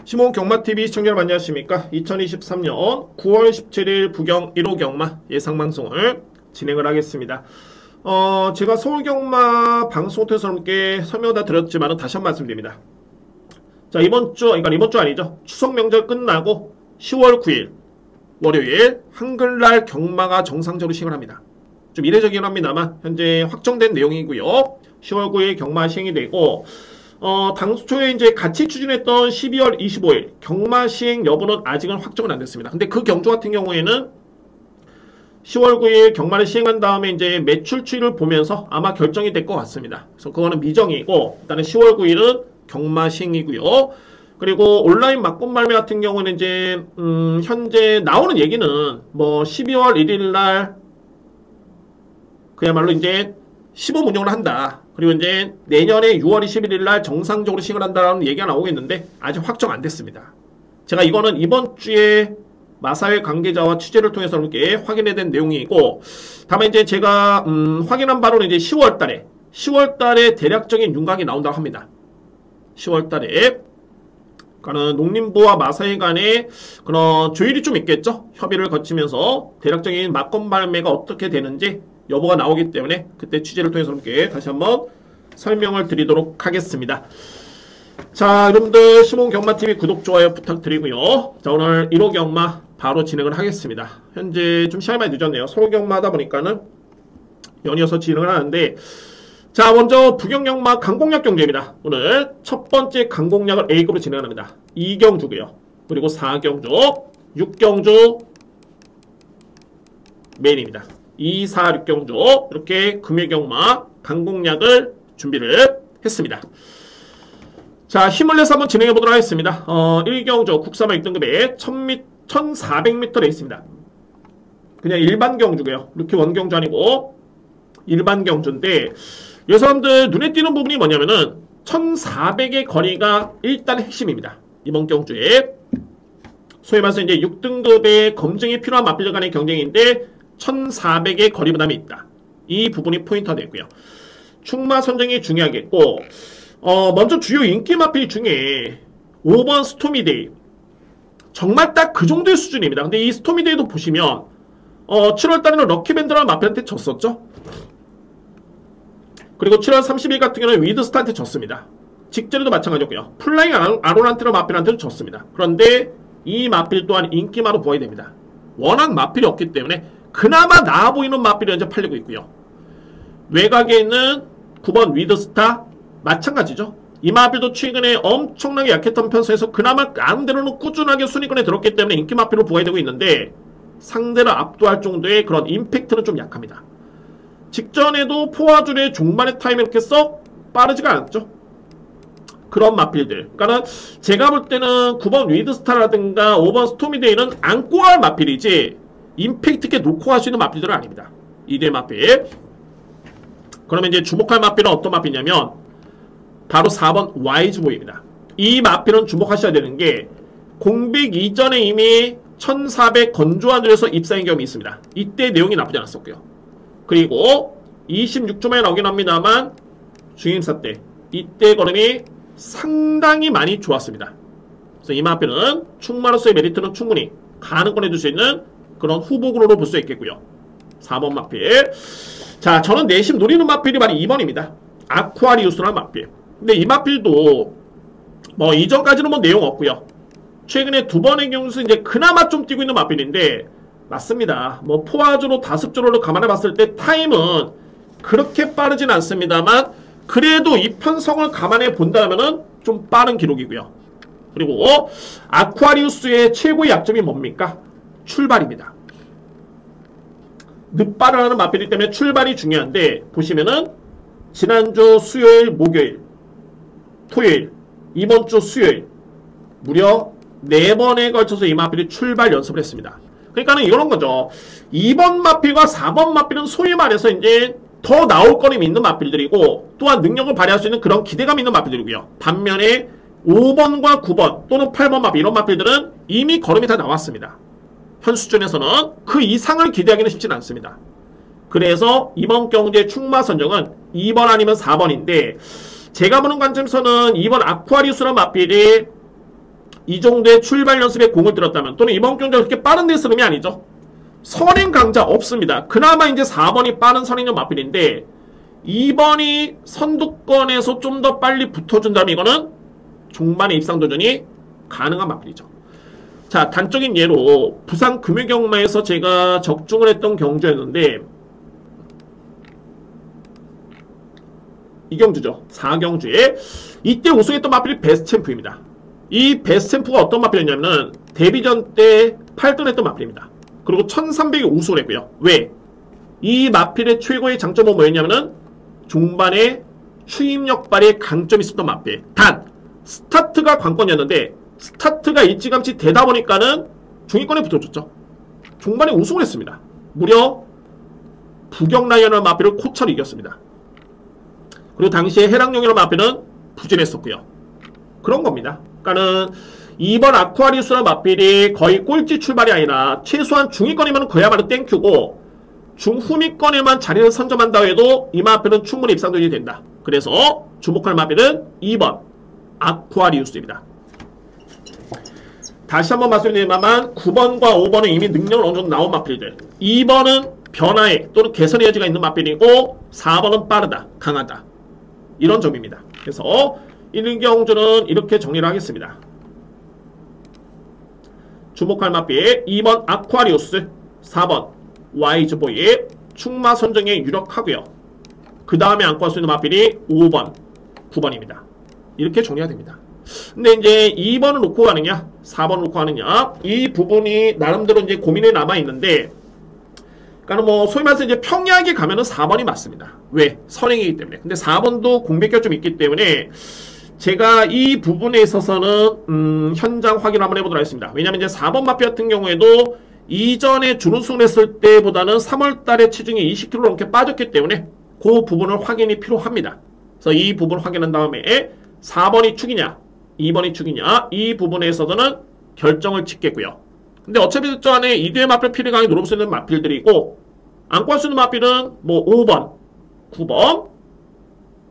시몬 경마TV 시청자 여러분 안녕하십니까. 2023년 9월 17일 부경 1호 경마 예상방송을 진행을 하겠습니다. 제가 서울경마 방송 통해서 여러분께 설명을 다 드렸지만 다시 한번 말씀드립니다. 자, 이번 주 아니죠. 추석 명절 끝나고 10월 9일 월요일 한글날 경마가 정상적으로 시행을 합니다. 좀 이례적이긴 합니다만 현재 확정된 내용이고요. 10월 9일 경마 시행이 되고 당초에 이제 같이 추진했던 12월 25일 경마 시행 여부는 아직은 확정은 안 됐습니다. 근데 그 경주 같은 경우에는 10월 9일 경마를 시행한 다음에 이제 매출 추이를 보면서 아마 결정이 될 것 같습니다. 그래서 그거는 미정이고 일단은 10월 9일은 경마 시행이고요. 그리고 온라인 막권 발매 같은 경우는 이제 현재 나오는 얘기는 뭐 12월 1일 날 그야말로 이제 시범 운영을 한다. 그리고 이제 내년에 6월 21일 날 정상적으로 시행을 한다는 얘기가 나오겠는데 아직 확정 안 됐습니다. 제가 이거는 이번 주에 마사회 관계자와 취재를 통해서 이렇게 확인해야 된 내용이고, 다만 이제 제가 확인한 바로는 이제 10월 달에 대략적인 윤곽이 나온다고 합니다. 10월 달에 그러니까는 농림부와 마사회 간에 그런 조율이 좀 있겠죠. 협의를 거치면서 대략적인 막권 발매가 어떻게 되는지 여부가 나오기 때문에 그때 취재를 통해서 이렇게 다시 한번 설명을 드리도록 하겠습니다. 자, 여러분들 시몬 경마TV 구독, 좋아요 부탁드리고요. 자, 오늘 1호 경마 바로 진행을 하겠습니다. 현재 좀 시간이 많이 늦었네요. 서울 경마 하다 보니까는 연이어서 진행을 하는데, 자, 먼저 부경경마 강공략 경주입니다. 오늘 첫 번째 강공략을 A급으로 진행합니다. 2경주고요. 그리고 4경주, 6경주 메인입니다. 2, 4, 6경주 이렇게 금일경마 강공략을 준비를 했습니다. 자, 힘을 내서 한번 진행해 보도록 하겠습니다. 1경주 국사마 6등급에 1400m 레이스입니다. 그냥 일반 경주고요. 이렇게 원경주 아니고 일반 경주인데, 이 사람들 눈에 띄는 부분이 뭐냐면은 1400의 거리가 일단 핵심입니다. 이번 경주에 소위 말해서 이제 6등급의 검증이 필요한 마필들 간의 경쟁인데 1400의 거리 부담이 있다. 이 부분이 포인트가 되고요. 충마 선정이 중요하겠고, 먼저 주요 인기 마필 중에 5번 스토미데이, 정말 딱 그 정도의 수준입니다. 근데 이 스토미데이도 보시면 7월달에는 럭키밴드라는 마필한테 졌었죠. 그리고 7월 30일 같은 경우는 위드스타한테 졌습니다. 직전에도 마찬가지였고요. 플라잉 아론한테로 마필한테도 졌습니다. 그런데 이 마필 또한 인기마로 보아야 됩니다. 워낙 마필이 없기 때문에 그나마 나아 보이는 마필이 현재 팔리고 있고요. 외곽에 있는 9번 위드스타 마찬가지죠. 이 마필도 최근에 엄청나게 약했던 편에서 그나마 나름대로는 꾸준하게 순위권에 들었기 때문에 인기 마필로 보아야 되고 있는데, 상대를 압도할 정도의 그런 임팩트는 좀 약합니다. 직전에도 포화줄의 종반의 타임이 이렇게 썩 빠르지가 않았죠. 그런 마필들. 그러니까는 제가 볼 때는 9번 위드스타라든가 5번 스토미데이는 안고 갈 마필이지 임팩트 있게 놓고 갈 수 있는 마필들은 아닙니다. 이대 마필. 그러면 이제 주목할 마필은 어떤 마필이냐면 바로 4번 와이즈보이입니다. 이 마필은 주목하셔야 되는 게 공백 이전에 이미 1400 건조한줄에서 입사한 경험이 있습니다. 이때 내용이 나쁘지 않았었고요. 그리고 26조만에 나오긴 합니다만 중임사 때 이때 걸음이 상당히 많이 좋았습니다. 그래서 이 마필은 충마로서의 메리트는 충분히 가능권 해줄 수 있는 그런 후보군으로 볼 수 있겠고요. 4번 마필. 자, 저는 내심 노리는 마필이 바로 2번입니다. 아쿠아리우스라는 마필. 근데 이 마필도 뭐 이전까지는 뭐 내용 없고요. 최근에 두 번의 경우에서 이제 그나마 좀 뛰고 있는 마필인데, 맞습니다. 뭐 포화주로 5조로 감안해 봤을 때 타임은 그렇게 빠르진 않습니다만 그래도 이 편성을 감안해 본다면은 좀 빠른 기록이고요. 그리고 아쿠아리우스의 최고의 약점이 뭡니까? 출발입니다. 늦발을 마필이기 때문에 출발이 중요한데, 보시면은 지난주 수요일, 목요일, 토요일, 이번 주 수요일 무려 4번에 걸쳐서 이 마필이 출발 연습을 했습니다. 그러니까는 이런 거죠. 2번 마필과 4번 마필은 소위 말해서 이제 더 나올 거림이 있는 마필들이고, 또한 능력을 발휘할 수 있는 그런 기대감이 있는 마필들이고요. 반면에 5번과 9번 또는 8번 마필, 이런 마필들은 이미 걸음이 다 나왔습니다. 현 수준에서는 그 이상을 기대하기는 쉽지는 않습니다. 그래서 이번 경주의 충마 선정은 2번 아니면 4번인데, 제가 보는 관점에서는 2번 아쿠아리우스라는 마필이 이 정도의 출발 연습에 공을 들였다면 또는 이번 경기가 그렇게 빠른 데스 흐름이 아니죠. 선행 강자 없습니다. 그나마 이제 4번이 빠른 선행력 마필인데 2번이 선두권에서 좀 더 빨리 붙어준다면 이거는 종반의 입상 도전이 가능한 마필이죠. 자, 단적인 예로 부산 금융경마에서 제가 적중을 했던 경주였는데 이 경주죠. 4경주에 이때 우승했던 마필이 베스트챔프입니다. 이 베스트챔프가 어떤 마필이었냐면 데뷔전 때 8등 했던 마필입니다. 그리고 1300에 우승을 했고요. 왜? 이 마필의 최고의 장점은 뭐였냐면은 종반에 추임력 발휘에 강점이 있었던 마필. 단 스타트가 관건이었는데 스타트가 일찌감치 되다 보니까는 중위권에 붙어줬죠. 종반에 우승을 했습니다. 무려 부경라이언을 마필을 코차로 이겼습니다. 그리고 당시에 해랑용이라는 마필은 부진했었고요. 그런 겁니다. 그러니까는 2번 아쿠아리우스라는 마필이 거의 꼴찌 출발이 아니라 최소한 중위권이면 그야말로 땡큐고 중후미권에만 자리를 선점한다고 해도 이 마필은 충분히 입상도전이 된다. 그래서 주목할 마필은 2번 아쿠아리우스입니다. 다시 한번 말씀드리지만 9번과 5번은 이미 능력을 어느 정도 나온 마필들, 2번은 변화의 또는 개선의 여지가 있는 마필이고 4번은 빠르다, 강하다, 이런 점입니다. 그래서 1경주는 이렇게 정리를 하겠습니다. 주목할 마필 2번 아쿠아리우스, 4번 와이즈보이, 충마 선정에 유력하고요. 그 다음에 안고 할 수 있는 마필이 5번, 9번입니다. 이렇게 정리가 됩니다. 근데 이제 2번을 놓고 가느냐 4번을 놓고 가느냐, 이 부분이 나름대로 이제 고민에 남아 있는데, 그러니까 뭐 소위 말해서 이제 평이하게 가면은 4번이 맞습니다. 왜? 선행이기 때문에. 근데 4번도 공백기가 좀 있기 때문에 제가 이 부분에 있어서는 현장 확인 한번 해보도록 하겠습니다. 왜냐면 이제 4번 마필 같은 경우에도 이전에 준우승을 했을 때보다는 3월달에 체중이 20kg 넘게 빠졌기 때문에 그 부분을 확인이 필요합니다. 그래서 이 부분을 확인한 다음에 4번이 축이냐 2번이 축이냐, 이 부분에 있어서는 결정을 짓겠고요. 근데 어차피 저 안에 2대의 마필 필이 강하게 노릴 수 있는 마필들이 있고, 안고 할 수 있는 마필은 뭐 5번, 9번,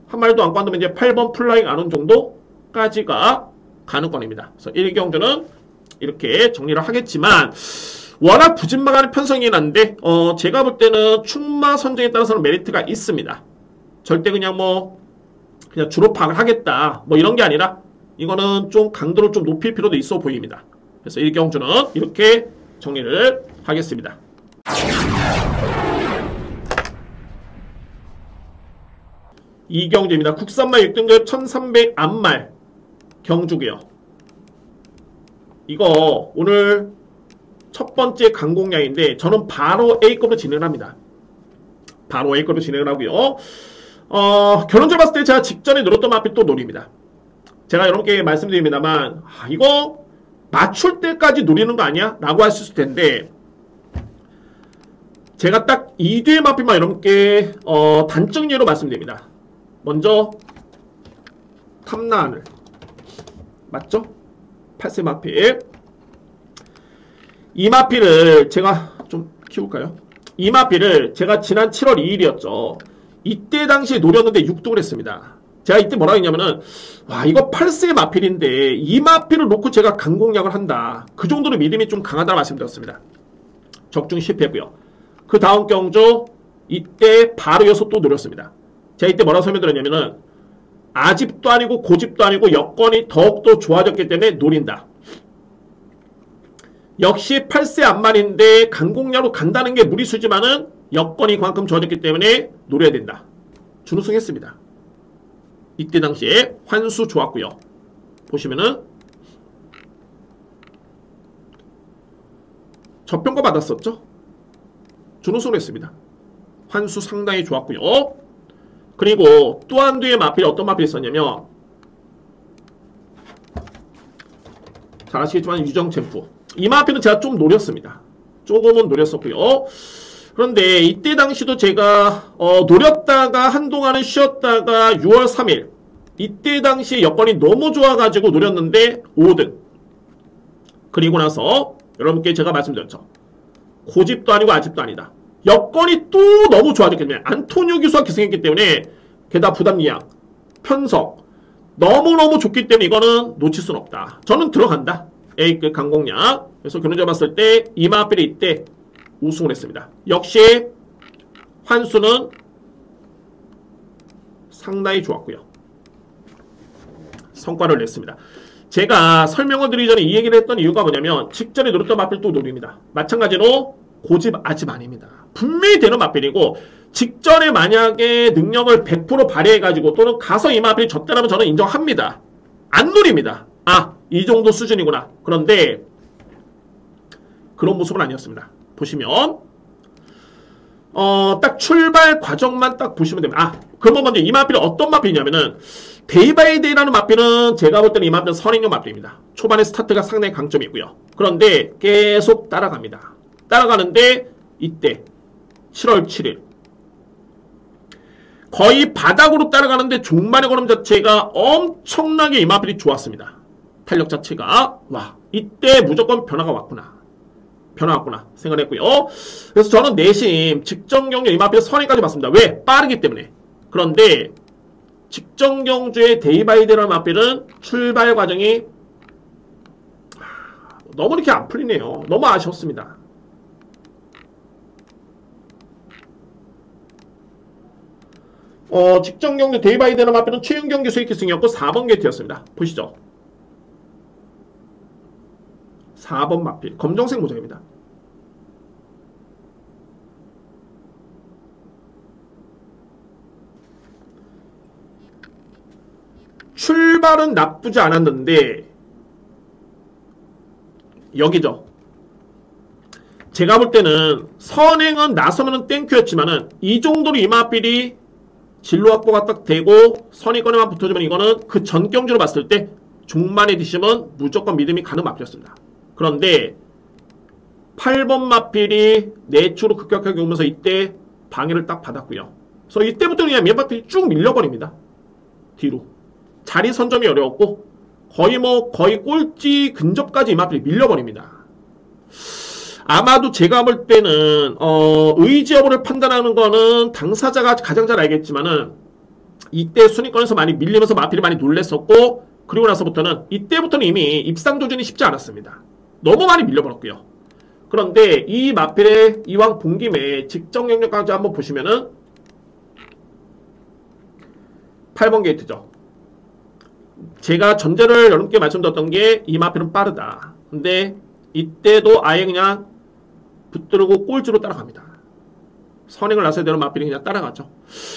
한 마리도 안고 한다면 이제 8번 플라잉 아론 정도까지가 가능권입니다. 그래서 1경주는 이렇게 정리를 하겠지만, 워낙 부진망하는 편성이긴 한데 제가 볼 때는 충마 선정에 따라서는 메리트가 있습니다. 절대 그냥 그냥 주로 파악을 하겠다 뭐 이런 게 아니라 이거는 좀 강도를 좀 높일 필요도 있어 보입니다. 그래서 1경주는 이렇게 정리를 하겠습니다. 2경주입니다. 국산말 6등급 1300 암말 경주고요. 이거 오늘 첫 번째 강공량인데 저는 바로 A급으로 진행을 합니다. 바로 A급으로 진행을 하고요. 결론적으로 봤을 때 제가 직전에 노렸던 마필 또 노립니다. 제가 여러분께 말씀드립니다만 이거 맞출 때까지 노리는 거 아니야? 라고 하실 텐데, 제가 딱 2뒤의 마필만 여러분께 단적 예로 말씀드립니다. 먼저 탐나하늘 맞죠? 8세 마필, 이 마필을 제가 좀 키울까요? 이 마필을 제가 지난 7월 2일이었죠. 이때 당시에 노렸는데 6등을 했습니다. 제가 이때 뭐라고 했냐면은 와 이거 8세 마필인데 이 마필을 놓고 제가 강공략을 한다. 그 정도로 믿음이 좀 강하다고 말씀드렸습니다. 적중 실패했고요. 그 다음 경주 이때 바로 이어서 또 노렸습니다. 제가 이때 뭐라고 설명드렸냐면은 아집도 아니고 고집도 아니고 여건이 더욱더 좋아졌기 때문에 노린다. 역시 8세 암만인데 강공략으로 간다는 게 무리수지만은 여건이 그만큼 좋아졌기 때문에 노려야 된다. 준우승했습니다. 이때 당시에 환수 좋았고요. 보시면은 저평가 받았었죠. 준우승을 했습니다. 환수 상당히 좋았고요. 그리고 또 한 뒤에 마필이 어떤 마필이 있었냐면, 잘 아시겠지만 유정챔프, 이 마필은 제가 좀 노렸습니다. 조금은 노렸었고요. 그런데 이때 당시도 제가 노렸다가 한동안은 쉬었다가 6월 3일 이때 당시 여건이 너무 좋아가지고 노렸는데 5등. 그리고 나서 여러분께 제가 말씀드렸죠. 고집도 아니고 아집도 아니다. 여건이 또 너무 좋아졌기 때문에 안토니오 기수가 기승했기 때문에 게다가 부담리약, 편석, 너무너무 좋기 때문에 이거는 놓칠 수는 없다. 저는 들어간다. A급 강공략. 그래서 교론자 봤을 때 이마필이 이때 우승을 했습니다. 역시 환수는 상당히 좋았고요. 성과를 냈습니다. 제가 설명을 드리기 전에 이 얘기를 했던 이유가 뭐냐면 직전에 노렸던 마필 또 노립니다. 마찬가지로 고집 아집 아닙니다. 분명히 되는 마필이고 직전에 만약에 능력을 100% 발휘해가지고 또는 가서 이 마필이 졌다면 저는 인정합니다. 안 노립니다. 아, 이 정도 수준이구나. 그런데 그런 모습은 아니었습니다. 보시면 딱 출발 과정만 딱 보시면 됩니다. 아, 그러면 먼저 이 마필이 어떤 마필이냐면은 데이바이데이라는 마필은 제가 볼 때는 이 마필은 선행형 마필입니다. 초반에 스타트가 상당히 강점이 있고요. 그런데 계속 따라갑니다. 따라가는데 이때 7월 7일 거의 바닥으로 따라가는데 종말의 걸음 자체가 엄청나게 이 마필이 좋았습니다. 탄력 자체가 와 이때 무조건 변화가 왔구나. 변화 왔구나 생각했고요. 그래서 저는 내심 직전 경주 이 마필 선행까지 봤습니다. 왜? 빠르기 때문에. 그런데 직전 경주의 데이바이데이라는 마필은 출발 과정이 너무 이렇게 안 풀리네요. 너무 아쉬웠습니다. 직전 경주 데이바이데이라는 마필은 최근 경기 수익 기승이었고 4번 게이트였습니다. 보시죠. 4번 마필 검정색 모자입니다. 출발은 나쁘지 않았는데 여기죠. 제가 볼 때는 선행은 나서면은 땡큐였지만은 이 정도로 이 마필이 진로 확보가 딱 되고 선의권에만 붙어주면 이거는 그 전 경주로 봤을 때 종만의 뒷심은 무조건 믿음이 가는 마필이었습니다. 그런데 8번 마필이 내추로 급격하게 오면서 이때 방해를 딱 받았고요. 그래서 이때부터 그냥 몇 마필이 쭉 밀려버립니다. 뒤로. 자리 선점이 어려웠고 거의 꼴찌 근접까지 이 마필이 밀려버립니다. 아마도 제가 볼 때는 의지 여부를 판단하는 거는 당사자가 가장 잘 알겠지만은 이때 순위권에서 많이 밀리면서 마필이 많이 놀랬었고 그리고 나서부터는 이때부터는 이미 입상 도전이 쉽지 않았습니다. 너무 많이 밀려버렸고요. 그런데 이 마필의 이왕 본 김에 직전 경력까지 한번 보시면은 8번 게이트죠. 제가 전제를 여러분께 말씀드렸던 게 이 마필은 빠르다. 근데 이때도 아예 그냥 붙들고 꼴찌로 따라갑니다. 선행을 나서야 되는 마필이 그냥 따라가죠.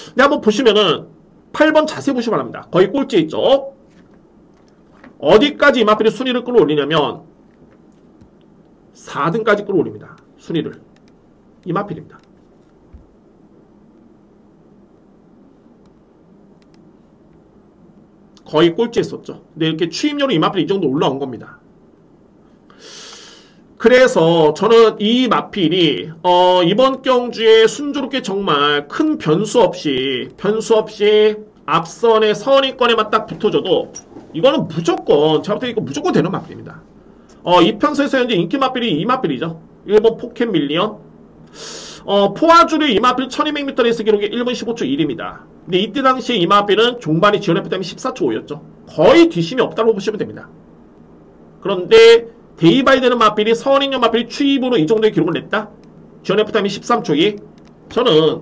근데 한번 보시면은 8번 자세히 보시기 바랍니다. 거의 꼴찌에 있죠. 어디까지 이 마필이 순위를 끌어올리냐면 4등까지 끌어올립니다. 순위를. 이 마필입니다. 거의 꼴찌에 있었죠. 근데 이렇게 추임료로 이 마필이 이 정도 올라온 겁니다. 그래서 저는 이 마필이 이번 경주에 순조롭게 정말 큰 변수 없이 앞선의 선의권에만 딱 붙어줘도 이거는 무조건 제가 볼 때 이거 무조건 되는 마필입니다. 이 편수에서 현재 인기 마필이 이 마필이죠. 일본 포켓 밀리언. 포화주류 이 마필 1200m 레이스 기록이 1분 15초 1입니다. 근데 이때 당시에 이 마필은 종반이 지원F 타임이 14초 5였죠. 거의 뒷심이 없다고 보시면 됩니다. 그런데 데이바이데는 마필이 선인용 마필이 추입으로 이 정도의 기록을 냈다. 지원F 타임이 13초 2. 저는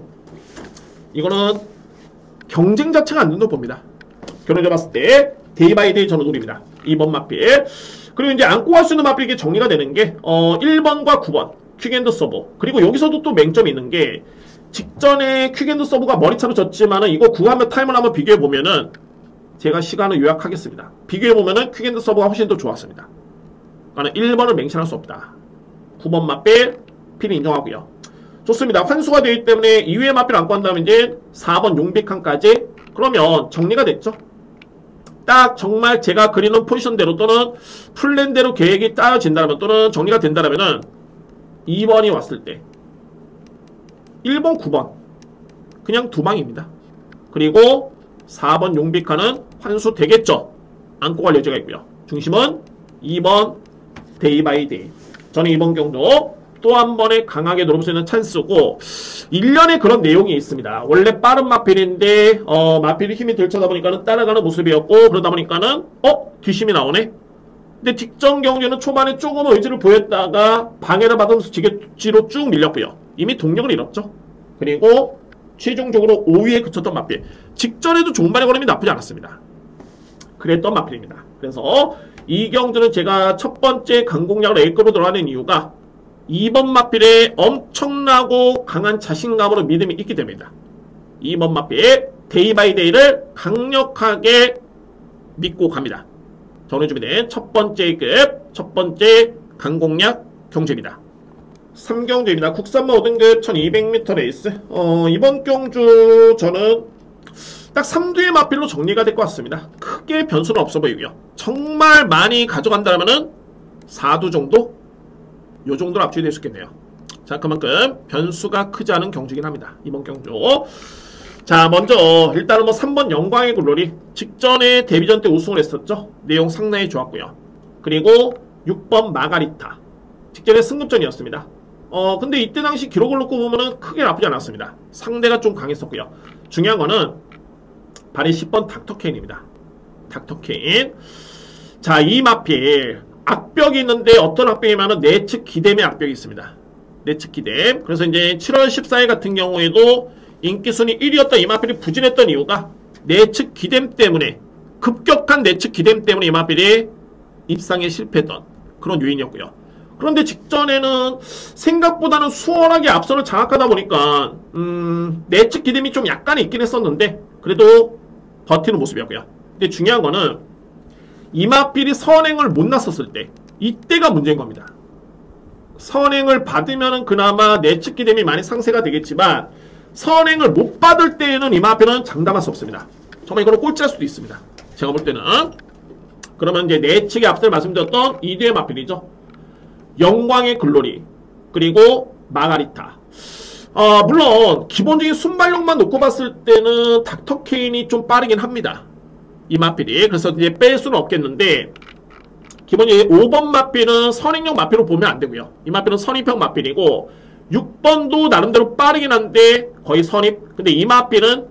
이거는 경쟁 자체가 안 된다고 봅니다. 결론을 봤을 때 데이바이데이 저는 노립니다. 2번 마필. 그리고 이제 안고 갈 수 있는 마필이 정리가 되는 게 1번과 9번 퀵앤드 서브. 그리고 여기서도 또 맹점이 있는 게 직전에 퀵앤드 서브가 머리차로 졌지만은 이거 구하면 타임을 한번 비교해보면은 제가 시간을 요약하겠습니다. 비교해보면은 퀵앤드 서브가 훨씬 더 좋았습니다. 그러니까 1번을 맹신할 수 없다. 9번 마필 필이 인정하고요. 좋습니다. 환수가 되기 때문에 2위의 마필 안고 한다면 이제 4번 용백한까지 그러면 정리가 됐죠. 딱 정말 제가 그리는 포지션대로 또는 플랜대로 계획이 짜여진다면 또는 정리가 된다면은 2번이 왔을 때 1번, 9번 그냥 두 방입니다. 그리고 4번 용백한은 환수 되겠죠. 안고 갈 여지가 있고요. 중심은 2번 데이 바이 데이. 저는 이번 경주 또 한 번에 강하게 노려볼 수 있는 찬스고 1년에 그런 내용이 있습니다. 원래 빠른 마필인데 마필이 힘이 들쳐다 보니까는 따라가는 모습이었고 그러다 보니까는 뒷심이 나오네. 근데 직전 경기는 초반에 조금 의지를 보였다가 방해를 받으면서 지게지로 쭉 밀렸고요. 이미 동력을 잃었죠. 그리고 최종적으로 5위에 그쳤던 마필. 직전에도 종반의 걸음이 나쁘지 않았습니다. 그랬던 마필입니다. 그래서 이 경주는 제가 첫 번째 강공략으로 A급으로 들어가는 이유가 2번 마필에 엄청나고 강한 자신감으로 믿음이 있기 때문입니다. 2번 마필 데이 바이 데이를 강력하게 믿고 갑니다. 저는 준비된 첫 번째 A급, 첫 번째 강공략 경주입니다. 3경주입니다. 국산마 5등급 1200m 레이스. 이번 경주 저는 딱 3두의 마필로 정리가 될 것 같습니다. 크게 변수는 없어 보이고요. 정말 많이 가져간다면은 4두 정도? 요 정도로 압축이 될 수 있겠네요. 자, 그만큼 변수가 크지 않은 경주이긴 합니다. 이번 경주. 자, 먼저 일단은 3번 영광의 굴놀이. 직전에 데뷔전 때 우승을 했었죠. 내용 상당히 좋았고요. 그리고 6번 마가리타. 직전에 승급전이었습니다. 근데 이때 당시 기록을 놓고 보면은 크게 나쁘지 않았습니다. 상대가 좀 강했었고요. 중요한 거는 발이 10번 닥터케인입니다. 닥터케인. 자, 이 마필 악벽이 있는데 어떤 악벽이냐면 내측 기댐의 악벽이 있습니다. 내측 기댐. 그래서 이제 7월 14일 같은 경우에도 인기순위 1위였던 이 마필이 부진했던 이유가 내측 기댐 때문에, 급격한 내측 기댐 때문에 이 마필이 입상에 실패했던 그런 요인이었고요. 그런데 직전에는 생각보다는 수월하게 앞선을 장악하다 보니까 내측 기댐이 좀 약간 있긴 했었는데 그래도 버티는 모습이었고요. 근데 중요한 거는 이 마필이 선행을 못 났었을 때, 이때가 문제인 겁니다. 선행을 받으면은 그나마 내측 기댐이 많이 상쇄가 되겠지만 선행을 못 받을 때에는 이 마필은 장담할 수 없습니다. 정말 이거는 꼴찌할 수도 있습니다. 제가 볼 때는. 그러면 이제 내측의 앞서 말씀드렸던 2두의 마필이죠. 영광의 글로리, 그리고 마가리타. 물론 기본적인 순발력만 놓고 봤을 때는 닥터케인이 좀 빠르긴 합니다. 이 마필이. 그래서 이제 뺄 수는 없겠는데 기본적인 5번 마필은 선행형 마필로 보면 안 되고요. 이 마필은 선입형 마필이고 6번도 나름대로 빠르긴 한데 거의 선입. 근데 이 마필은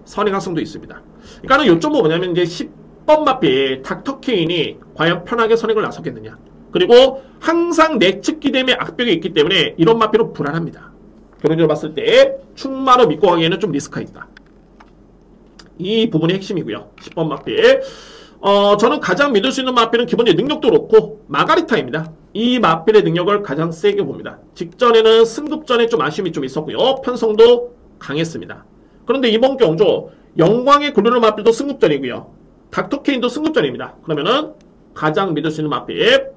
선행학성도 있습니다. 그러니까는 요점은 뭐냐면 이제 10번 마필 닥터케인이 과연 편하게 선행을 나섰겠느냐. 그리고 항상 내측 기댐의 악벽이 있기 때문에 이런 마필은 불안합니다. 결론적으로 봤을 때 충마로 믿고 가기에는 좀 리스크가 있다. 이 부분이 핵심이고요. 10번 마필. 저는 가장 믿을 수 있는 마필은 기본적인 능력도 그렇고 마가리타입니다. 이 마필의 능력을 가장 세게 봅니다. 직전에는 승급전에 좀 아쉬움이 좀 있었고요. 편성도 강했습니다. 그런데 이번 경주 영광의 굴르는 마필도 승급전이고요. 닥터케인도 승급전입니다. 그러면은 가장 믿을 수 있는 마필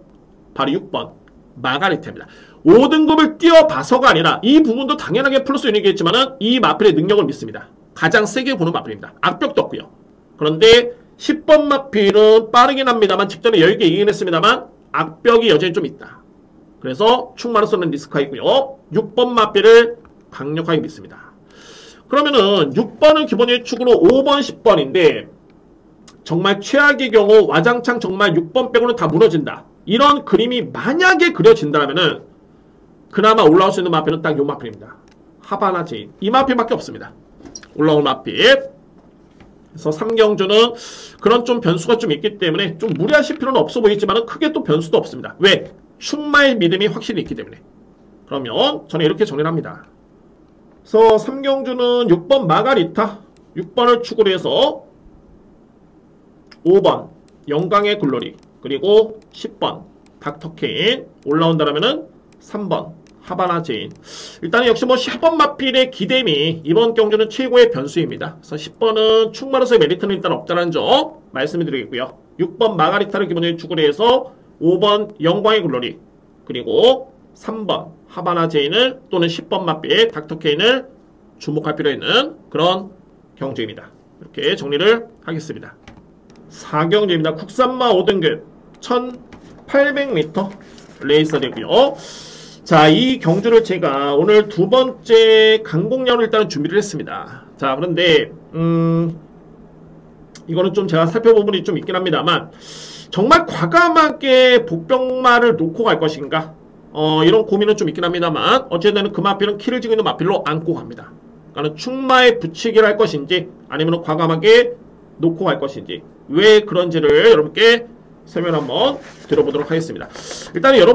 바로 6번 마가리타입니다. 5등급을 뛰어봐서가 아니라 이 부분도 당연하게 플러스 요인이겠지만은 이 마필의 능력을 믿습니다. 가장 세게 보는 마필입니다. 악벽도 없고요. 그런데 10번 마필은 빠르긴 합니다만 직전에 여유있게 이기긴 했습니다만 악벽이 여전히 좀 있다. 그래서 충마로 쏘는 리스크가 있고요. 6번 마필을 강력하게 믿습니다. 그러면은 6번은 기본적인 축으로 5번, 10번인데 정말 최악의 경우 와장창 정말 6번 빼고는 다 무너진다. 이런 그림이 만약에 그려진다면은 그나마 올라올 수 있는 마필은 딱 요 마필입니다. 하바나 제인. 이 마필밖에 없습니다. 올라올 마필. 그래서 3경주는 그런 좀 변수가 좀 있기 때문에 좀 무리하실 필요는 없어 보이지만 크게 또 변수도 없습니다. 왜? 충마의 믿음이 확실히 있기 때문에. 그러면 저는 이렇게 정리를 합니다. 그래서 3경주는 6번 마가리타, 6번을 축으로 해서 5번 영광의 글로리, 그리고 10번 닥터케인 올라온다라면은 3번 하바나 제인. 일단 역시 10번 마필의 기댐이 이번 경주는 최고의 변수입니다. 그래서 10번은 충마로서의 메리트는 일단 없다는 점 말씀을 드리겠고요. 6번 마가리타를 기본적으로 축으로 해서 5번 영광의 글로리, 그리고 3번 하바나 제인을 또는 10번 마필 닥터케인을 주목할 필요 있는 그런 경주입니다. 이렇게 정리를 하겠습니다. 4경주입니다. 국산마 5등급 1800m 레이서되고요. 자, 이 경주를 제가 오늘 두 번째 강공략으로 일단은 준비를 했습니다. 자, 그런데 이거는 좀 제가 살펴본 부분이 좀 있긴 합니다만 정말 과감하게 복병마를 놓고 갈 것인가, 이런 고민은 좀 있긴 합니다만 어쨌든 그 마필은 키를 지고 있는 마필로 안고 갑니다. 그러니까 충마에 붙이기를 할 것인지 아니면 과감하게 놓고 갈 것인지 왜 그런지를 여러분께 설명 한번 들어보도록 하겠습니다. 일단 여러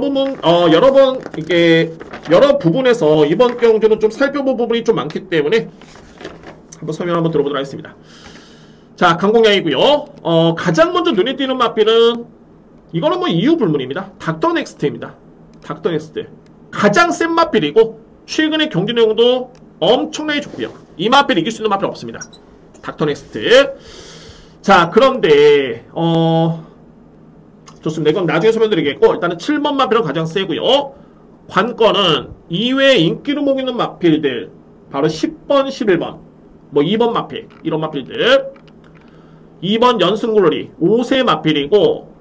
부분에서 이번 경주는 좀 살펴볼 부분이 좀 많기 때문에 한번 설명 한번 들어보도록 하겠습니다. 자, 강공량이고요. 가장 먼저 눈에 띄는 마필은 이거는 뭐 이유 불문입니다. 닥터 넥스트입니다. 닥터 넥스트 가장 센 마필이고 최근의 경기 내용도 엄청나게 좋고요. 이 마필 이길 수 있는 마필 없습니다. 닥터 넥스트. 자, 그런데 좋습니다. 이건 나중에 설명드리겠고 일단은 7번 마필은 가장 세고요. 관건은 이외에 인기를 모으고 있는 마필들 바로 10번, 11번 뭐 2번 마필 이런 마필들 2번 연승글로리 5세 마필이고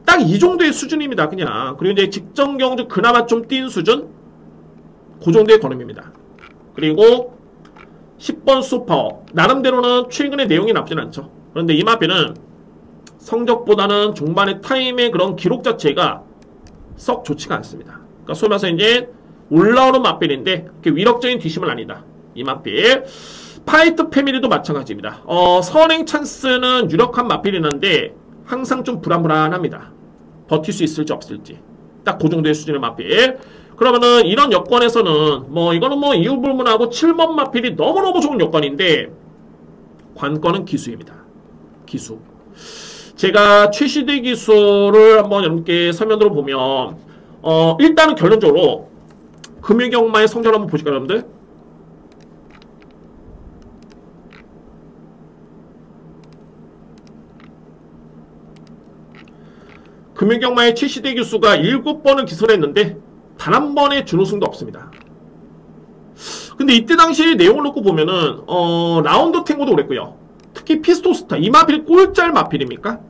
딱 이 정도의 수준입니다. 그냥. 그리고 이제 직전 경주 그나마 좀 뛴 수준 그 정도의 걸음입니다. 그리고 10번 슈퍼 나름대로는 최근의 내용이 나쁘진 않죠. 그런데 이 마필은 성적보다는 종반의 타임의 그런 기록 자체가 썩 좋지가 않습니다. 그러니까 소위 말해서 이제 올라오는 마필인데 위력적인 뒷심은 아니다. 이 마필. 파이트 패밀리도 마찬가지입니다. 선행 찬스는 유력한 마필이는데 항상 좀 불안불안합니다. 버틸 수 있을지 없을지. 딱 그 정도의 수준의 마필. 그러면은 이런 여건에서는 뭐 이거는 뭐 이유불문하고 7번 마필이 너무너무 좋은 여건인데 관건은 기수입니다. 기수. 제가 최시대 기수를 한번 여러분께 설명 들어보면 일단은 결론적으로 금요경마의 성적을 한번 보실까요, 여러분들? 금요경마의 최시대 기수가 7번을 기술을 했는데 단 한 번의 준우승도 없습니다. 근데 이때 당시 내용을 놓고 보면은 라운드 탱고도 그랬고요. 특히 피스토스타 이 마필이 꼴짤 마필입니까?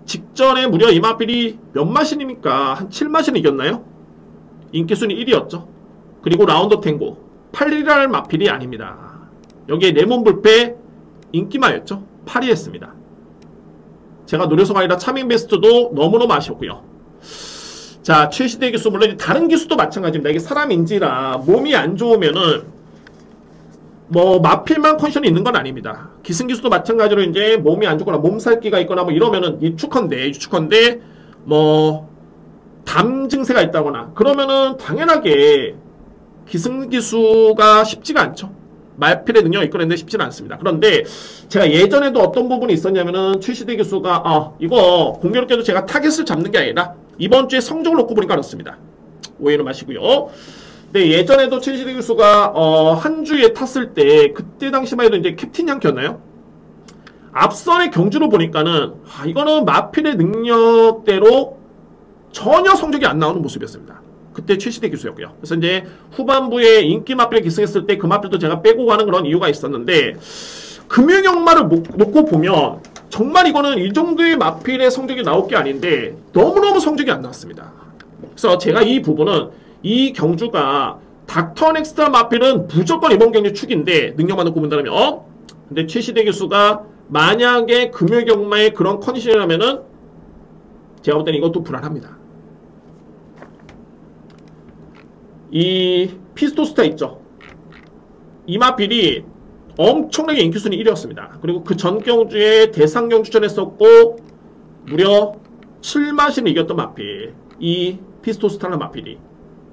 직전에 무려 이 마필이 몇 마신입니까? 한 7마신 이겼나요? 인기순위 1위였죠. 그리고 라운드 탱고 8위랄 마필이 아닙니다. 여기에 레몬불패 인기마였죠. 8위 했습니다. 제가 노려서가 아니라 차밍 베스트도 너무너무 아쉬웠고요. 자, 최시대 기수 물론 다른 기수도 마찬가지입니다. 이게 사람인지라 몸이 안 좋으면은 뭐 마필만 컨디션이 있는 건 아닙니다. 기승 기수도 마찬가지로 이제 몸이 안 좋거나 몸살기가 있거나 뭐 이러면은 유축헌데 뭐 담 증세가 있다거나 그러면은 당연하게 기승 기수가 쉽지가 않죠. 말필의 능력을 이끌어내는데 쉽지는 않습니다. 그런데 제가 예전에도 어떤 부분이 있었냐면은 최시대 기수가 이거 공교롭게도 제가 타겟을 잡는 게 아니라 이번 주에 성적을 놓고 보니까 그렇습니다. 오해는 마시고요. 네, 예전에도 최시대 기수가 한 주에 탔을 때 그때 당시만 해도 이제 캡틴 양키였나요? 앞선의 경주로 보니까는 이거는 마필의 능력대로 전혀 성적이 안 나오는 모습이었습니다. 그때 최시대 기수였고요. 그래서 이제 후반부에 인기 마필에 기승했을 때 그 마필도 제가 빼고 가는 그런 이유가 있었는데 금요경마를 놓고 보면 정말 이거는 이 정도의 마필의 성적이 나올 게 아닌데 너무너무 성적이 안 나왔습니다. 그래서 제가 이 부분은 이 경주가 닥터 넥스트 마필은 무조건 이번 경주 축인데 능력만 놓고 본다면 근데 최시대 기수가 만약에 금요경마의 그런 컨디션이라면은 제가 볼 때는 이것도 불안합니다. 이 피스토스타 있죠. 이 마필이 엄청나게 인기순위 1위였습니다. 그리고 그 전 경주에 대상 경주전 했었고 무려 7마신을 이겼던 마필. 이 피스토스타라는 마필이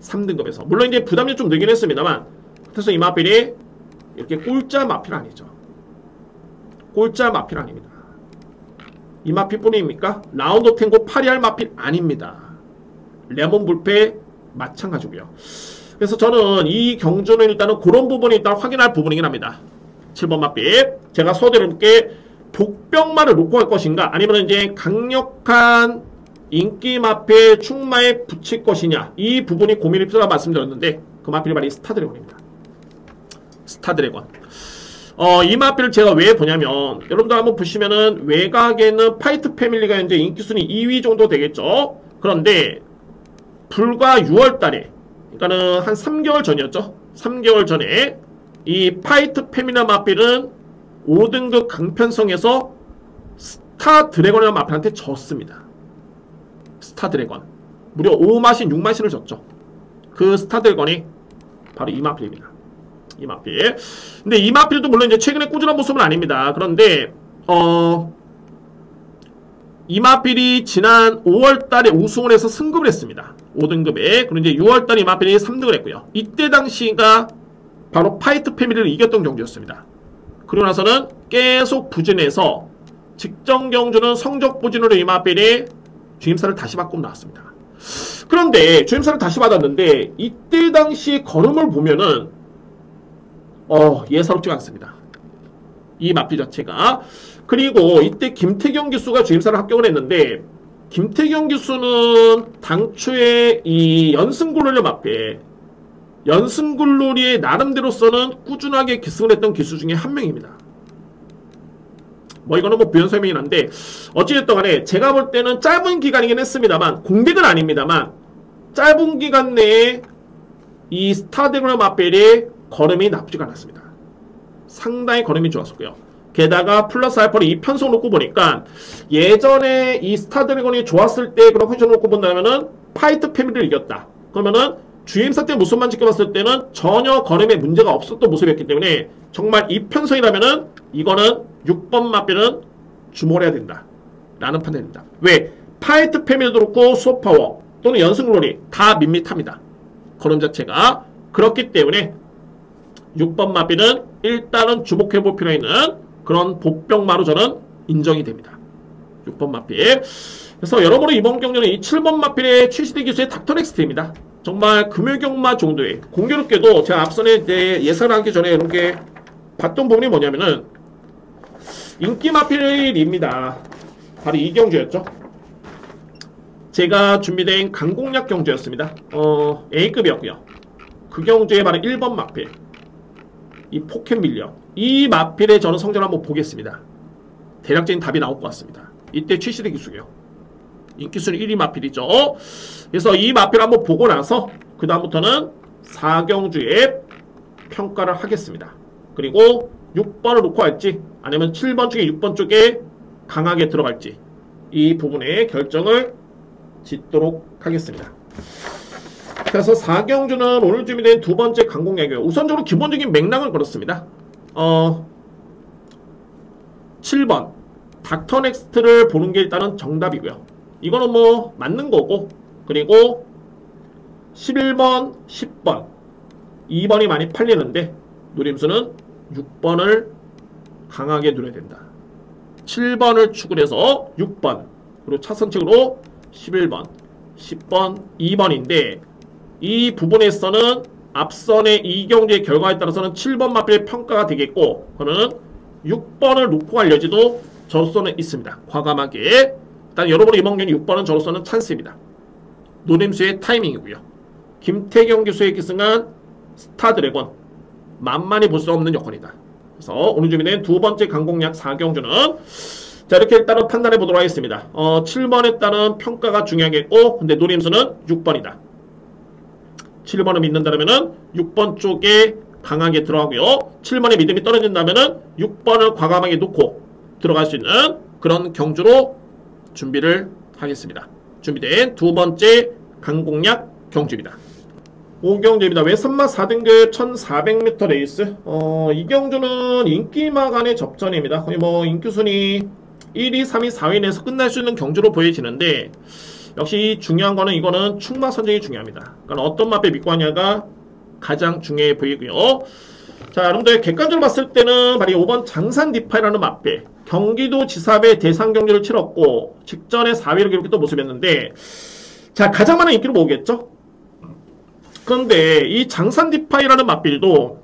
3등급에서 물론 이제 부담이 좀 늘긴 했습니다만 그래서 이 마필이 이렇게 꼴짜 마필 아니죠. 꼴짜 마필 아닙니다. 이 마필 뿐입니까? 라운드 탱고 8위할 마필 아닙니다. 레몬 불패 마찬가지고요. 그래서 저는 이 경주는 일단은 그런 부분이 일단 확인할 부분이긴 합니다. 7번 마필. 제가 서두르게 복병마를 놓고 갈 것인가 아니면 이제 강력한 인기 마필 충마에 붙일 것이냐 이 부분이 고민이 필요하다고 말씀드렸는데 그 마필이 바로 이 스타드래곤입니다. 스타드래곤. 이 마필을 제가 왜 보냐면 여러분들 한번 보시면은 외곽에는 파이트 패밀리가 현재 인기순위 2위 정도 되겠죠. 그런데 불과 6월달에 그러니까는 한 3개월 전이었죠. 3개월 전에 이 파이트 패밀리 마필은 5등급 강편성에서 스타드래곤이라는 마필한테 졌습니다. 스타드래곤. 무려 5마신, 6마신을 줬죠. 그 스타드래곤이 바로 이마필입니다. 이마필. 근데 이마필도 물론 이제 최근에 꾸준한 모습은 아닙니다. 그런데 이마필이 지난 5월달에 우승을 해서 승급을 했습니다. 5등급에. 그리고 이제 6월달 이마필이 3등을 했고요. 이때 당시가 바로 파이트 패밀리를 이겼던 경주였습니다. 그리고 나서는 계속 부진해서 직전 경주는 성적 부진으로 이마필이 주임사를 다시 바꾸고 나왔습니다. 그런데 주임사를 다시 받았는데 이때 당시 걸음을 보면은 예사롭지가 않습니다. 이 마필 자체가. 그리고 이때 김태경 기수가 주임사를 합격을 했는데 김태경 기수는 당초에 이 연승굴놀이 마필 연승굴놀이의 나름대로서는 꾸준하게 기승을 했던 기수 중에 한 명입니다. 뭐 이거는 뭐 부연 설명이긴 한데 어찌됐든 간에 제가 볼 때는 짧은 기간이긴 했습니다만 공백은 아닙니다만 짧은 기간 내에 이 스타드래곤 마필의 걸음이 나쁘지가 않았습니다. 상당히 걸음이 좋았었고요. 게다가 플러스 알파로 이 편성 놓고 보니까 예전에 이 스타드래곤이 좋았을 때 그런 컨디션 놓고 본다면은 파이트 패밀리를 이겼다. 그러면은 주임사 때 모습만 지켜봤을 때는 전혀 걸음에 문제가 없었던 모습이었기 때문에 정말 이 편성이라면은 이거는 6번 마필은 주목을 해야 된다. 라는 판단입니다. 왜? 파이트 패밀리도 그렇고 수어파워 또는 연승글로리 다 밋밋합니다. 걸음 자체가. 그렇기 때문에 6번 마필은 일단은 주목해볼 필요가 있는 그런 복병마로 저는 인정이 됩니다. 6번 마필. 그래서 여러모로 이번 경기는 이 7번 마필의 최시대 기수의 닥터넥스트입니다. 정말 금요경마 정도의 공교롭게도 제가 앞선에 예상하기 전에 이렇게 봤던 부분이 뭐냐면은 인기 마필입니다. 바로 이 경주였죠. 제가 준비된 강공략 경주였습니다. A급이었고요. 그 경주에 바로 1번 마필 이 포켓 밀려 이 마필의 저는 성적을 한번 보겠습니다. 대략적인 답이 나올 것 같습니다. 이때 최시대 기수고요. 인기수는 1위 마필이죠. 그래서 이 마필 한번 보고 나서 그 다음부터는 4경주에 평가를 하겠습니다. 그리고 6번을 놓고 할지 아니면 7번 중에 6번 쪽에 강하게 들어갈지 이 부분에 결정을 짓도록 하겠습니다. 그래서 4경주는 오늘 준비된 두 번째 강공략이에요. 우선적으로 기본적인 맥락을 걸었습니다. 7번 닥터넥스트를 보는 게 일단은 정답이고요. 이거는 뭐 맞는 거고, 그리고 11번, 10번 2번이 많이 팔리는데 노림수는 6번을 강하게 누려야 된다. 7번을 축을 해서 6번, 그리고 차선책으로 11번, 10번, 2번인데 이 부분에서는 앞선의 이경주의 결과에 따라서는 7번 마필의 평가가 되겠고, 그러면 6번을 놓고 갈 여지도 저로서는 있습니다. 과감하게. 일단 여러분의 이번 경기 6번은 저로서는 찬스입니다. 노림수의 타이밍이고요. 김태경 기수의 기승한 스타드래곤 만만히 볼 수 없는 여건이다. 그래서 오늘 준비된 두 번째 강공략 4경주는 자 이렇게 일단은 판단해 보도록 하겠습니다. 7번에 따른 평가가 중요하겠고, 근데 노림수는 6번이다. 7번을 믿는다면은 6번 쪽에 강하게 들어가고요. 7번의 믿음이 떨어진다면은 6번을 과감하게 놓고 들어갈 수 있는 그런 경주로 준비를 하겠습니다. 준비된 두 번째 강공략 경주입니다. 5경주입니다. 외선마 4등급 1400m 레이스. 이 경주는 인기마 간의 접전입니다. 거의 뭐 인기순위 1위, 3위, 4위 내에서 끝날 수 있는 경주로 보여지는데, 역시 중요한 거는 이거는 충마 선정이 중요합니다. 그러니까 어떤 마필 믿고 하냐가 가장 중요해 보이고요. 자, 여러분들 객관적으로 봤을 때는 바로 5번 장산 디파이라는 마필 경기도 지사배 대상 경주를 치렀고 직전에 4위를 기록했던 모습이었는데, 자 가장 많은 인기를 모으겠죠. 그런데 이 장산 디파이라는 마필도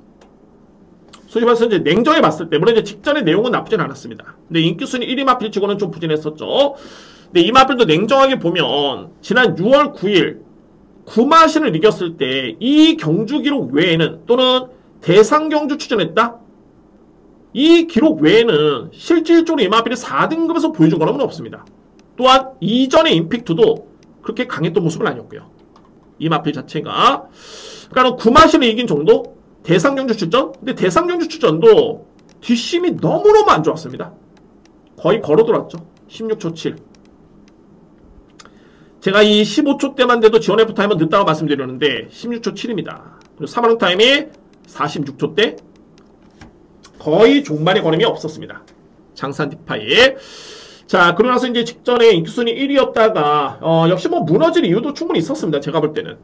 솔직히 말해서 이제 냉정히 봤을 때 물론 이제 직전의 내용은 나쁘진 않았습니다. 근데 인기순위 1위 마필 치고는 좀 부진했었죠. 근데 이 마필도 냉정하게 보면 지난 6월 9일 구마신을 이겼을 때 이 경주 기록 외에는, 또는 대상 경주 출전했다? 이 기록 외에는 실질적으로 이 마필이 4등급에서 보여준 거는 없습니다. 또한 이전의 임팩트도 그렇게 강했던 모습은 아니었고요. 이 마필 자체가. 그러니까 구마신을 이긴 정도? 대상 경주 출전? 근데 대상 경주 출전도 뒷심이 너무너무 안 좋았습니다. 거의 걸어 돌았죠. 16초 7. 제가 이 15초 때만 돼도 지원 F 타임은 늦다고 말씀드렸는데 16초 7입니다. 그리고 3번 타임이 46초 때 거의 종반의 걸음이 없었습니다. 장산 디파이. 자, 그러고 나서 이제 직전에 인기순위 1위였다가 역시 뭐 무너질 이유도 충분히 있었습니다. 제가 볼 때는.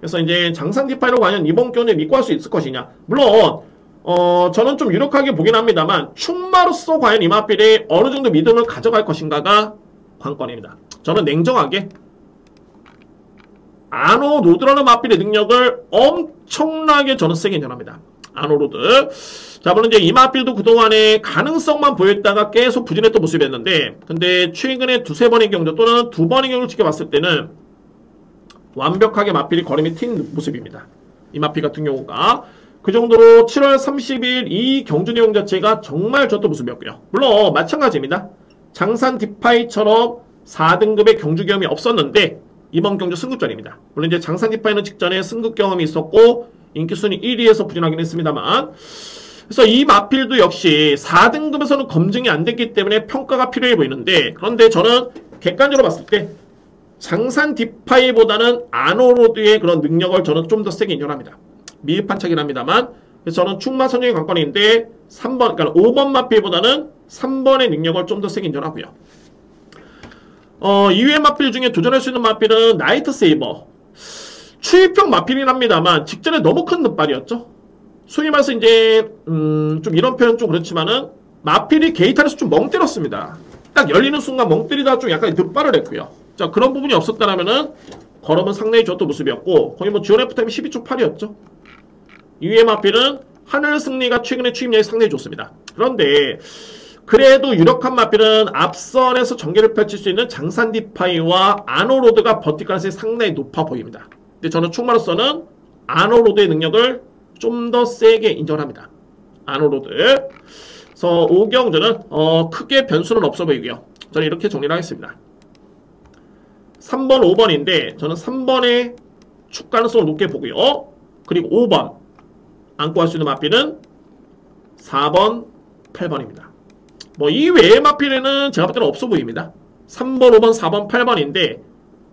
그래서 이제 장산 디파이로 과연 이번 경기에 믿고 할 수 있을 것이냐. 물론 저는 좀 유력하게 보긴 합니다만 충마로서 과연 이마필이 어느 정도 믿음을 가져갈 것인가가 관건입니다. 저는 냉정하게 아노로드라는 마필의 능력을 엄청나게 저는 세게 인정합니다. 아노로드. 자, 물론 이제 이마필도 그동안에 가능성만 보였다가 계속 부진했던 모습이었는데, 근데 최근에 두세 번의 경주 또는 두 번의 경주를 지켜봤을 때는 완벽하게 마필이 걸음이 튄 모습입니다. 이마필 같은 경우가. 그 정도로 7월 30일 이 경주 내용 자체가 정말 좋았던 모습이었고요. 물론 마찬가지입니다. 장산 디파이처럼 4등급의 경주 경험이 없었는데 이번 경주 승급전입니다. 물론 이제 장산 디파이는 직전에 승급 경험이 있었고 인기순위 1위에서 부진하긴 했습니다만, 그래서 이 마필도 역시 4등급에서는 검증이 안 됐기 때문에 평가가 필요해 보이는데, 그런데 저는 객관적으로 봤을 때 장산 디파이보다는 아노로드의 그런 능력을 저는 좀 더 세게 인정합니다. 미흡한 차긴 합니다만, 그래서 저는 충마 선정의 관건인데 3번, 그러니까 5번 마필보다는 3번의 능력을 좀 더 세게 인정하고요. 이외의 마필 중에 도전할 수 있는 마필은 나이트 세이버. 추입형 마필이긴 합니다만 직전에 너무 큰 늑발이었죠. 소위 말해서 이제 좀 이런 표현 좀 그렇지만은 마필이 게이트에서 좀 멍 때렸습니다. 딱 열리는 순간 멍 때리다가 좀 약간 늑발을 했고요. 자, 그런 부분이 없었다면은 걸음은 상당히 좋았던 모습이었고, 거의 뭐 지원 F타임이 12초 8이었죠. 이외의 마필은 하늘 승리가 최근에 추입력이 상당히 좋습니다. 그런데 그래도 유력한 마필은 앞선에서 전개를 펼칠 수 있는 장산 디파이와 아노로드가 버틸 가능성이 상당히 높아 보입니다. 근데 저는 충마로서는 아노로드의 능력을 좀 더 세게 인정합니다. 아노로드. 그래서 5경주는 크게 변수는 없어 보이고요. 저는 이렇게 정리를 하겠습니다. 3번, 5번인데 저는 3번의 축 가능성을 높게 보고요. 그리고 5번 안고 할 수 있는 마필은 4번, 8번입니다. 뭐 이 외의 마필에는 제가 볼 때는 없어 보입니다. 3번, 5번, 4번, 8번인데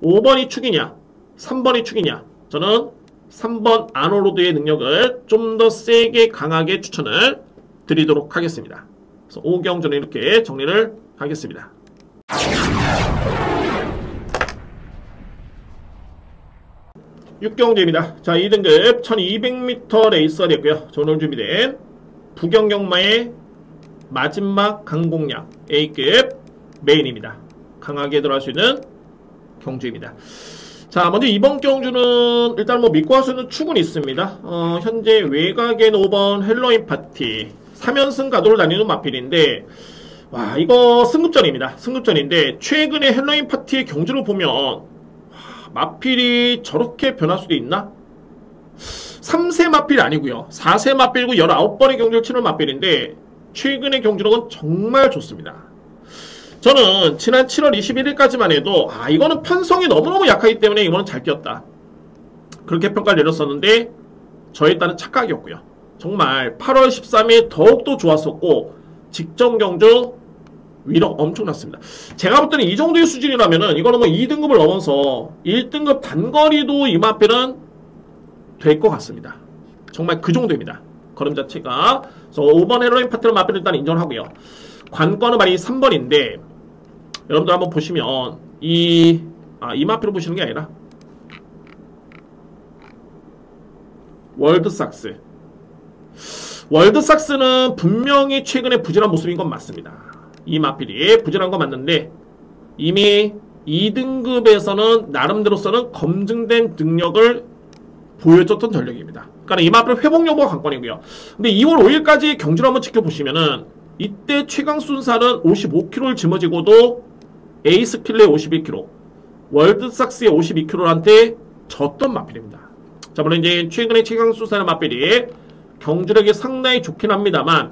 5번이 축이냐 3번이 축이냐, 저는 3번 아노로드의 능력을 좀 더 세게 강하게 추천을 드리도록 하겠습니다. 그래서 5경주는 이렇게 정리를 하겠습니다. 육경주입니다. 자, 2등급 1200m 레이스가 됐고요. 저 오늘 준비된 부경경마의 마지막 강공략 A급 메인입니다. 강하게 들어갈 수 있는 경주입니다. 자, 먼저 이번 경주는 일단 뭐 믿고 할 수 있는 축은 있습니다. 현재 외곽엔 5번 헬로윈 파티 3연승 가도를 다니는 마필인데, 와, 이거 승급전입니다. 승급전인데 최근에 헬로윈 파티의 경주를 보면 마필이 저렇게 변할 수도 있나? 3세 마필 아니고요. 4세 마필이고 19번의 경주를 치는 마필인데 최근의 경주력은 정말 좋습니다. 저는 지난 7월 21일까지만 해도 이거는 편성이 너무너무 약하기 때문에 이거는 잘 뛰었다, 그렇게 평가를 내렸었는데 저에 따른 착각이었고요. 정말 8월 13일 더욱더 좋았었고 직전 경주 위력 엄청났습니다. 제가 볼 때는 이 정도의 수준이라면은 이거는 뭐 2등급을 넘어서 1등급 단거리도 이 마필은 될 것 같습니다. 정말 그 정도입니다. 걸음 자체가. 그래서 5번 헬로윈 파트너 마필을 일단 인정하고요. 관건은 말이 3번인데 여러분들 한번 보시면 이 마필을 보시는 게 아니라 월드삭스. 월드삭스는 분명히 최근에 부진한 모습인 건 맞습니다. 이 마필이 부진한 건 맞는데 이미 2등급에서는 나름대로서는 검증된 능력을 보여줬던 전력입니다. 그러니까 이 마필 회복 여부가 관건이고요. 근데 2월 5일까지 경주를 한번 지켜보시면은 이때 최강 순살은 55kg를 짊어지고도 에이스 킬러의 51kg, 월드삭스의 52kg한테 졌던 마필입니다. 자, 물론 이제 최근에 최강 순살의 마필이 경주력이 상당히 좋긴 합니다만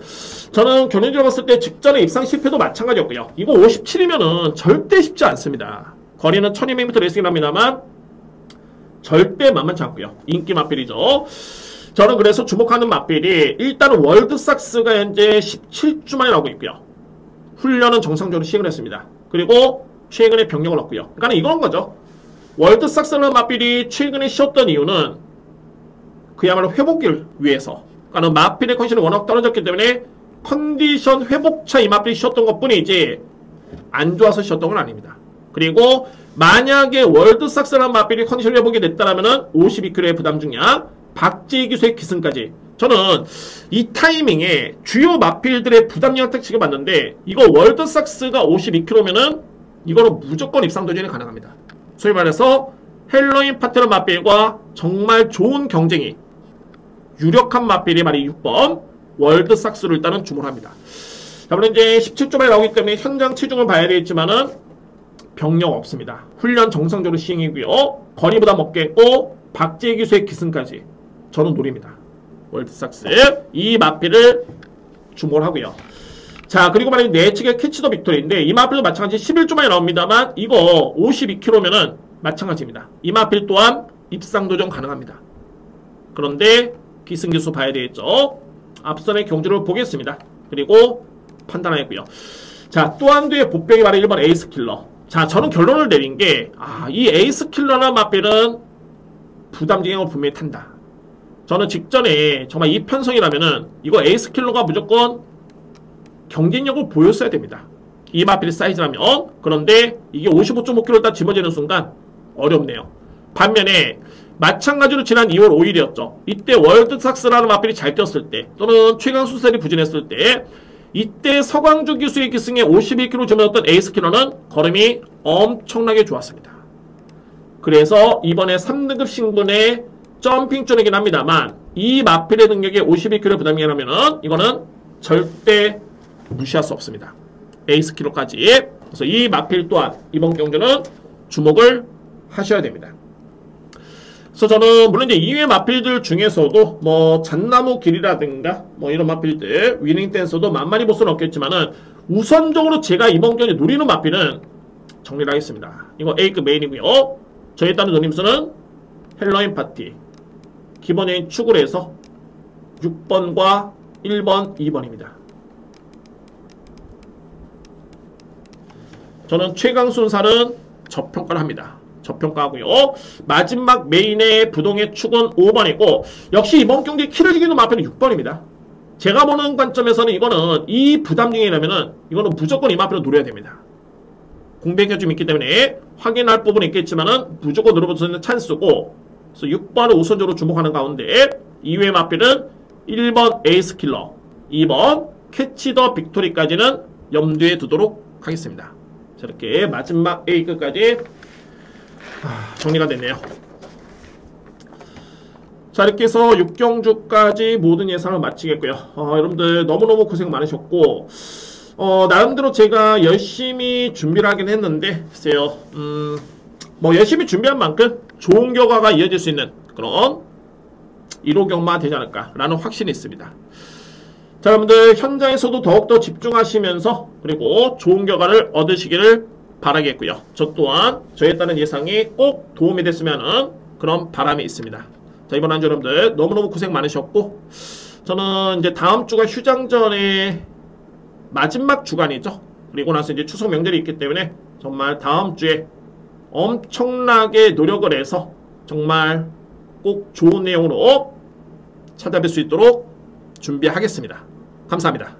저는 경연지로 봤을 때 직전에 입상 실패도 마찬가지였고요. 이거 57이면은 절대 쉽지 않습니다. 거리는 1200m 레이싱이긴 합니다만 절대 만만치 않고요. 인기 마필이죠. 저는 그래서 주목하는 마필이 일단은 월드삭스가 현재 17주 만에 나오고 있고요. 훈련은 정상적으로 시행을 했습니다. 그리고 최근에 병력을 얻고요. 그러니까 이건 거죠. 월드삭스라는 맞필이 최근에 쉬었던 이유는 그야말로 회복을 위해서, 그러니까 맞필의 컨디션이 워낙 떨어졌기 때문에 컨디션 회복차 이 맞필이 쉬었던 것 뿐이지 안 좋아서 쉬었던 건 아닙니다. 그리고 만약에 월드삭스라는 맞필이 컨디션 회복이 됐다면 52kg의 부담 중량, 박재희 기수의 기승까지, 저는 이 타이밍에 주요 맞필들의 부담 영향 치게 봤는데 이거 월드삭스가 52kg면은 이거는 무조건 입상 도전이 가능합니다. 소위 말해서 헬로윈 파트너 맞필과 정말 좋은 경쟁이 유력한 맞필이 말이 6번 월드삭스를 일단은 주문합니다. 자, 물론 이제 17조 만에 나오기 때문에 현장 체중을 봐야 되겠지만은 병력 없습니다. 훈련 정상적으로 시행이고요. 거리 부담 없겠고 박재희 기수의 기승까지 저는 노립니다. 월드삭스 이 맞필을 주목을 하고요. 자, 그리고 만약에 내측의 캐치더 빅토리인데 이 맞필도 마찬가지 11조 만에 나옵니다만 이거 52kg면은 마찬가지입니다. 이 맞필 또한 입상 도전 가능합니다. 그런데 기승기수 봐야 되겠죠. 앞선의 경주를 보겠습니다. 그리고 판단하겠고요. 자, 또 한 뒤에 복병이 바로 1번 에이스 킬러. 자, 저는 결론을 내린 게 이 에이스 킬러나 맞필은 부담 진행을 분명히 탄다. 저는 직전에 정말 이 편성이라면은 이거 에이스 킬러가 무조건 경쟁력을 보였어야 됩니다. 이 맞필 사이즈라면. 그런데 이게 55.5kg 딱 집어지는 순간 어렵네요. 반면에 마찬가지로 지난 2월 5일이었죠. 이때 월드삭스라는 맞필이 잘 뛰었을 때 또는 최강수셀이 부진했을 때 이때 서광주 기수의 기승에 51kg 점유했던 에이스 킬러는 걸음이 엄청나게 좋았습니다. 그래서 이번에 3등급 신분의 점핑 쪼내긴 합니다만 이 맞필의 능력에 51kg 부담이라면은 이거는 절대 무시할 수 없습니다. 에이스 킬러까지. 그래서 이 맞필 또한 이번 경주는 주목을 하셔야 됩니다. 그래서 저는 물론 이제 2회 맞필들 중에서도 뭐 잣나무 길이라든가 뭐 이런 맞필들 위닝 댄서도 만만히 볼 수는 없겠지만은 우선적으로 제가 이번 경기에 노리는 맞필은 정리를 하겠습니다. 이거 A급 메인이고요. 저에 따른 노림수는 헬로윈 파티 기본적인 축을 해서 6번과 1번, 2번입니다. 저는 최강순살은 저평가를 합니다. 저평가하고요. 마지막 메인의 부동의 축은 5번이고 역시 이번 경기 키를 이기는 마표는 6번입니다. 제가 보는 관점에서는 이거는 이 부담 중이라면은 이거는 무조건 이 마표를 노려야 됩니다. 공백이 좀 있기 때문에 확인할 부분이 있겠지만은 무조건 노려볼 수 있는 찬스고, 그래서 6번을 우선적으로 주목하는 가운데 2회 마표는 1번 에이스 킬러, 2번 캐치 더 빅토리까지는 염두에 두도록 하겠습니다. 자, 이렇게 마지막 A급까지 정리가 됐네요. 자, 이렇게 해서 6경주까지 모든 예상을 마치겠고요. 여러분들 너무너무 고생 많으셨고 나름대로 제가 열심히 준비를 하긴 했는데 글쎄요, 뭐 열심히 준비한 만큼 좋은 결과가 이어질 수 있는 그런 1호 경마가 되지 않을까 라는 확신이 있습니다. 자, 여러분들 현장에서도 더욱더 집중하시면서 그리고 좋은 결과를 얻으시기를 바라겠고요. 저 또한 저에 따른 예상이 꼭 도움이 됐으면 하는 그런 바람이 있습니다. 자, 이번 한 주 여러분들 너무너무 고생 많으셨고 저는 이제 다음 주가 휴장전의 마지막 주간이죠. 그리고 나서 이제 추석 명절이 있기 때문에 정말 다음 주에 엄청나게 노력을 해서 정말 꼭 좋은 내용으로 찾아뵐 수 있도록 준비하겠습니다. 감사합니다.